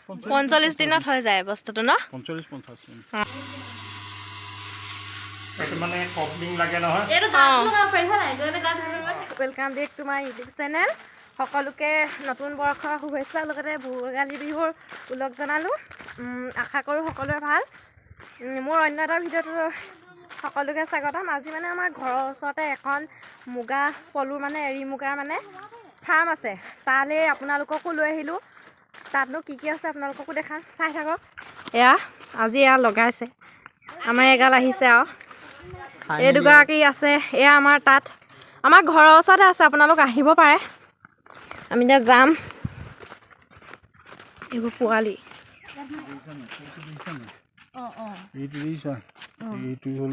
45 দিনত হৈ যায় বস্তুটো ন 45-50 দিন এটা মানে কপলিং লাগে নহয় এটা দাঁত লগাব পাৰিছা নাই গনে গান welcome back to my YouTube channel সকলোকে নতুন বৰ্ষৰ শুভেচ্ছা লগতে ভোগালী বিহুৰ উলগ জনালো আশা কৰো সকলোৰে ভাল মোৰ অন্য এটা ভিডিঅ'টো সকলোকে স্বাগতম আজি মানে আমাৰ ঘৰৰ ওচৰতে এখন মুগা পলুৰ মানে এৰি মুগাৰ মানে ফাৰ্ম আছে তালে আপোনালোককো লৈ আহিলো তাতনো কি কি আছে আপোনালোককো দেখাম চাই থাকক এয়া আজি এয়া লগাইছে আমাৰ এগাল আহিছে আৰু এই দুগৰাকী আছে এয়া আমাৰ তাত আমাৰ ঘৰৰ ওচৰতে আছে আপোনালোক আহিব পাৰে আমি এতিয়া যাম এইবোৰ পোৱালি এইটো দিছা এইটো হ'ল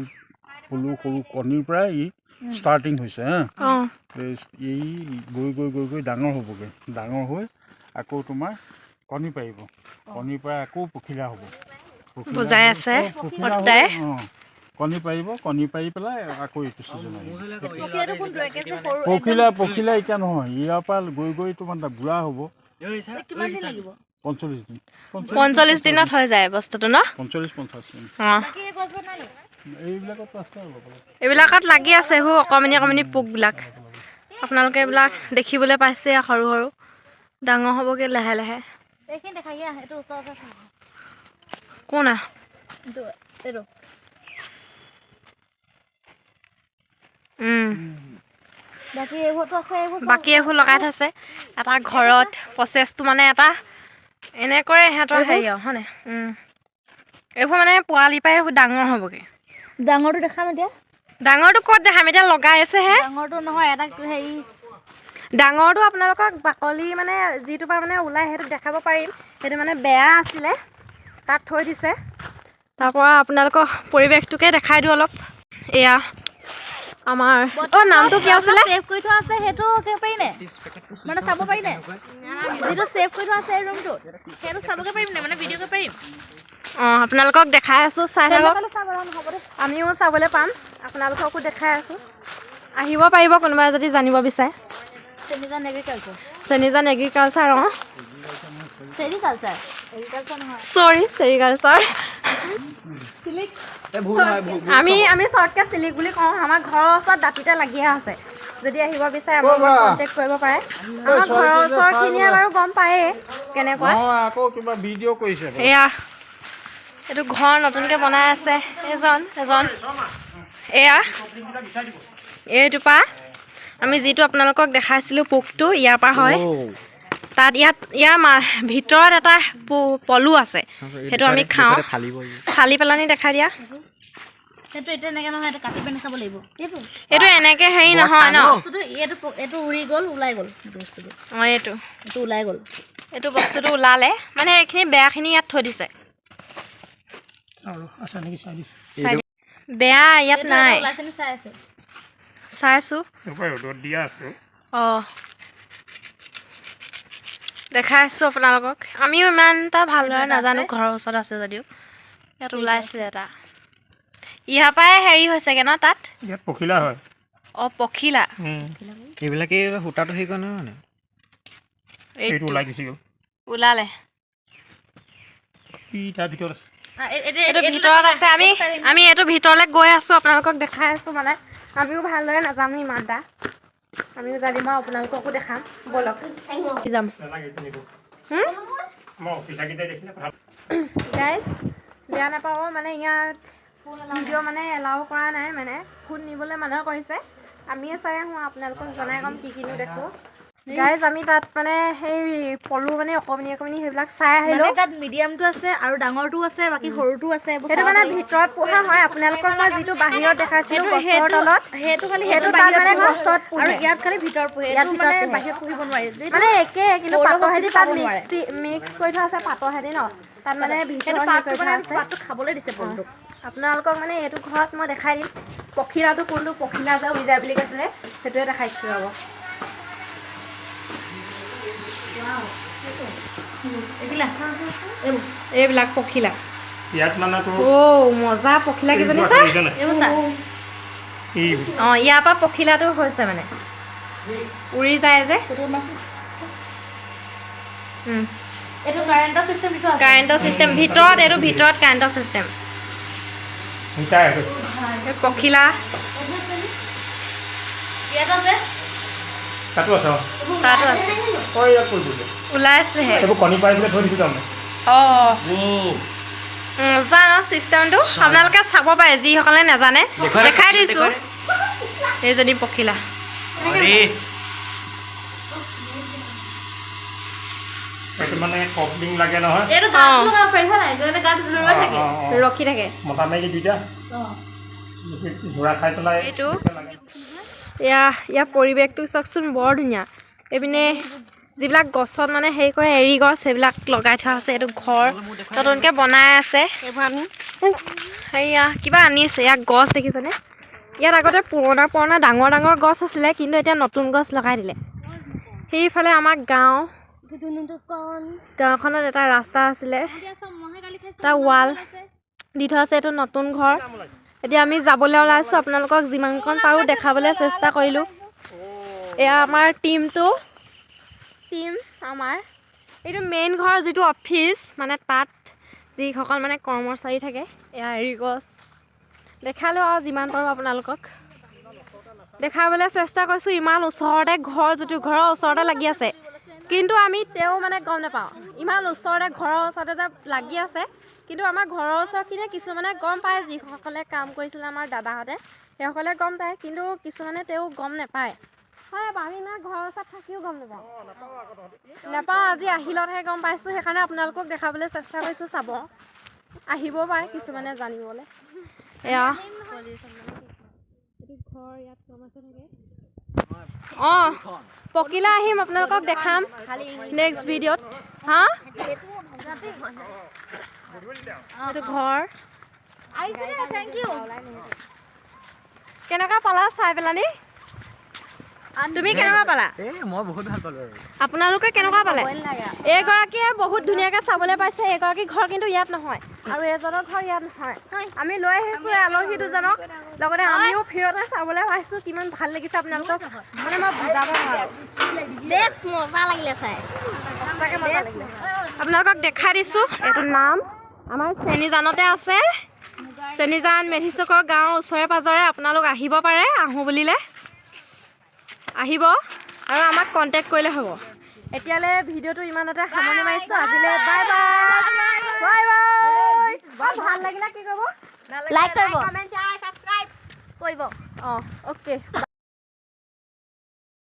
সৰু সৰু কণীৰ পৰা ই ষ্টাৰ্টিং হৈছে হা এই গৈ গৈ গৈ গৈ ডাঙৰ হ'বগৈ ডাঙৰ হৈ আকৌ তোমাৰ কণী পাৰিব কণীৰ পৰা আকৌ পখিলা হ'ব বুজাই আছে কণী পাৰিব কণী পাৰি পেলাই আকৌ এইটো ছিজন পখিলা এতিয়া নহয় ইয়াৰ পৰা গৈ গৈ তোমাৰ বুঢ়া হ'ব 45 দিনত হৈ যায় বস্তুটো ন 45-50 দিন এইবিলাকত লাগি আছে হু অকমানি অকমানি পোকবিলাক আপোনালোকে এইবিলাক দেখিবলৈ পাইছে সৰু সৰু ডাঙৰ হ'বগৈ লাহে লাহে কোনা বাকী এইবোৰ লগাই থৈছে এটা ঘৰত প্ৰচেছটো মানে এটা এনে কৰে সিহঁতৰ হেৰি আৰু হয়নে এইবোৰ মানে পোৱালি পাই এইবোৰ ডাঙৰ হ'বগৈ ডাঙৰটো দেখাম এতিয়া ডাঙৰটো ক'ত দেখাম এতিয়া লগাই আছেহে ডাঙৰটো নহয় এটা হেৰি ডাঙৰটো আপোনালোকক বাকলি মানে যিটো পৰা মানে ওলাই সেইটো দেখাব পাৰিম সেইটো মানে বেয়া আছিলে তাত থৈ দিছে তাৰপৰা আপোনালোকক পৰিৱেশটোকে দেখাই দিওঁ অলপ এয়া আমাৰ নামটো কি আছিলে সেভ কৰি থোৱা আছে সেইটো কে পাৰি নে মানে চাব পাৰি নে যেটো সেভ কৰি থোৱা আছে ৰুমটো সেইটো চাবকে পাৰিম নে মানে ভিডিঅ' কৰিব পাৰিম আপোনালোকক দেখাই আছো চাই থাকক আমিও চাবলৈ পাম আপোনালোককো দেখাই আছো আহিব পাৰিব কোনোবাই যদি জানিব বিচাৰে চেনিজান এগ্ৰিকালচাৰ চেৰিকালচাৰ আমি শ্বৰ্টকে চিলিক বুলি কওঁ আমাৰ ঘৰৰ ওচৰত দাঁতিতে লাগিয়ে আছে যদি আহিব বিচাৰে আমাক কণ্টেক্ট কৰিব পাৰে আমাৰ ঘৰৰ ওচৰখিনিয়ে বাৰু গম পায়েই কেনেকুৱা এয়া এইটো ঘৰ নতুনকৈ বনাই আছে এজন এয়া এইটোপা আমি যিটো আপোনালোকক দেখাইছিলোঁ পোকটো ইয়াৰ পৰা হয় তাত ইয়াৰ ভিতৰত এটা পলু আছে সেইটো আমি খাওঁ ফালি পেলানি দেখাই দিয়া এইটো এনেকৈ হেৰি নহয় ন এইটো উৰি গ'ল ওলাই গ'ল বস্তুটো এইটো ওলাই গ'ল এইটো বস্তুটো ওলালে মানে এইখিনি বেয়াখিনি ইয়াত থৈ দিছে বেয়া ইয়াত নাই চাইছোঁ দেখাই আছোঁ আপোনালোকক আমিও ইমান এটা ভালদৰে নাজানো ঘৰৰ ওচৰত আছে যদিও ইয়াত ওলাইছে এটা ইয়াৰ পৰাই হেৰি হৈছেগৈ ন তাত পখিলা হয় পখিলা এইবিলাকে সূতাটো হেৰি কৰে নহয় মানে এইটো ওলাই গুচি গ'ল ওলালে তাৰ ভিতৰত আছে এইটো ভিতৰত আছে আমি এইটো ভিতৰলৈ গৈ আছোঁ আপোনালোকক দেখাই আছোঁ মানে আমিও ভালদৰে নাজানো ইমান এটা আমিও জানিম আৰু আপোনালোককো দেখাম ব'লক যাম গাইজ বেয়া নাপাব মানে ইয়াত ভিডিঅ' মানে এলাও কৰা নাই মানে ফোন নিবলৈ মানা কৰিছে আমিয়ে চাই আহোঁ আপোনালোকক জনাই ক'ম কি কিনো দেখোঁ গাইজ আমি তাত মানে সেই পলু মানে অকণি সেইবিলাক চাই আহিলোঁ তাত মিডিয়ামটো আছে আৰু ডাঙৰটো আছে বাকী সৰুটো আছে সেইটো মানে ভিতৰত পোহা হয় আপোনালোকক মই যিটো বাহিৰত দেখাইছিলোঁ গছৰ তলত সেইটো খালি সেইটো তাত মানে গছত আৰু ইয়াত খালি ভিতৰত পোহে ইয়াত মানে বাহিৰত পুহিব নোৱাৰি মানে একে কিন্তু পাতৰহেদি তাত মিক্স কৰি থোৱা আছে পাতৰহেদি ন তাত মানে ভিতৰত পাতটো খাবলৈ দিছে পলুটোক আপোনালোকক মানে এইটো ঘৰত মই দেখাই দিম পখিলাটো কোনটো পখিলা যে উৰি যায় বুলি কৈছিলে সেইটোৱে দেখাই দিছোঁ ৰ'ব এইবিলাক পখিলা ইয়াত মানে মজা পখিলা কেইজনী চাই ইয়াৰ পৰা পখিলাটো হৈছে মানে উৰি যায় যে এইটো কাৰেণ্টৰ চিষ্টেম দিছো কাৰেণ্টৰ চিষ্টেম ভিতৰত এইটো ভিতৰত কাৰেণ্টৰ চিষ্টেম হিটাই আছে পখিলা ইয়াত আছে তাতো আছে তাতো আছে ঐ ইয়াত কৈ দিছে ওলাইছেহে এইবোৰ কণী পাৰি পেলাই থৈ দিছোঁ তাৰমানে অঁ জানো চিষ্টেমটো আপোনালোকে চাব পাৰে যিসকলে নাজানে দেখাই দিছোঁ এইজনী পখিলা এইটো মানে কপলিং লাগে নহয় এইটো গাটো লগাব পাৰিছা নাই যেনে গাটো লগাই থাকে ৰখি থাকে মতা মাইকী দুইটা ঘোঁৰা খাই পেলাই এইটো ইয়াৰ পৰিৱেশটো চাওকচোন বৰ ধুনীয়া এইপিনে যিবিলাক গছত মানে হেৰি কৰে এৰী গছ সেইবিলাক লগাই থোৱা আছে এইটো ঘৰ নতুনকৈ বনাই আছে সেয়া কিবা আনি আছে ইয়াত গছ দেখিছেনে ইয়াত আগতে পুৰণা পুৰণা ডাঙৰ ডাঙৰ গছ আছিলে কিন্তু এতিয়া নতুন গছ লগাই দিলে সেইফালে আমাৰ গাঁওখনত এটা ৰাস্তা আছিলে এটা ৱাল দি থোৱা আছে এইটো নতুন ঘৰ এতিয়া আমি যাবলৈ ওলাইছোঁ আপোনালোকক যিমানকণ পাৰোঁ দেখাবলৈ চেষ্টা কৰিলোঁ এয়া আমাৰ টিম আমাৰ এইটো মেইন ঘৰ যিটো অফিচ মানে তাত যিসকল মানে কৰ্মচাৰী থাকে এয়া এৰী গছ দেখালোঁ আৰু যিমান পাৰোঁ আপোনালোকক দেখাবলৈ চেষ্টা কৰিছোঁ ইমান ওচৰতে ঘৰ যিটো ঘৰৰ ওচৰতে লাগি আছে কিন্তু আমি তেওঁ মানে গম নাপাওঁ ইমান ওচৰতে ঘৰৰ ওচৰতে যে লাগি আছে কিন্তু আমাৰ ঘৰৰ ওচৰখিনিয়ে কিছুমানে গম পায় যিসকলে কাম কৰিছিলে আমাৰ দাদাহঁতে সেইসকলে গম পায় কিন্তু কিছুমানে তেওঁ গম নাপায় হয় আমি মানে ঘৰৰ ওচৰত থাকিও গম নাপাওঁ আজি আহিলতহে গম পাইছোঁ সেইকাৰণে আপোনালোকক দেখাবলৈ চেষ্টা কৰিছোঁ চাব আহিবও পাৰে কিছুমানে জানিবলৈ এয়া ঘৰ ইয়াত কম আছে থাকে অঁ পকিলা আহিম আপোনালোকক দেখাম নেক্সট ভিডিঅ'ত হা এইটো ঘৰ থেংক ইউ কেনেকুৱা পালা চাই পেলানি তুমি কেনেকুৱা পালা মই বহুত ভাল পালোঁ আৰু আপোনালোকে কেনেকুৱা পালে এইগৰাকীয়ে বহুত ধুনীয়াকৈ চাবলৈ পাইছে এইগৰাকী ঘৰ কিন্তু ইয়াত নহয় আৰু এজনৰ ঘৰ ইয়াত নহয় আমি লৈ আহিছোঁ আলহী দুজনক লগতে আমিও ফিৰতে চাবলৈ পাইছোঁ কিমান ভাল লাগিছে আপোনালোকক মানে মই বুজাব নোৱাৰোঁ মজা লাগিলে চাই সঁচাকৈ মজা লাগিলে আপোনালোকক দেখাই দিছোঁ এইটো নাম আমাৰ চেনিজানতে আছে চেনিজান মেধিচকৰ গাঁৱৰ ওচৰে পাঁজৰে আপোনালোক আহিব পাৰে আহোঁ বুলিলে আহিব আৰু আমাক কণ্টেক্ট কৰিলে হ'ব এতিয়ালৈ ভিডিঅ'টো ইমানতে সামৰণি মাৰিছোঁ আজিলৈ বাই বাই ভাল লাগিলে কি কৰিব লাইক কৰিব কমেণ্ট শ্বেয়াৰ ছাবস্ক্ৰাইব কৰিব অঁ অ'কে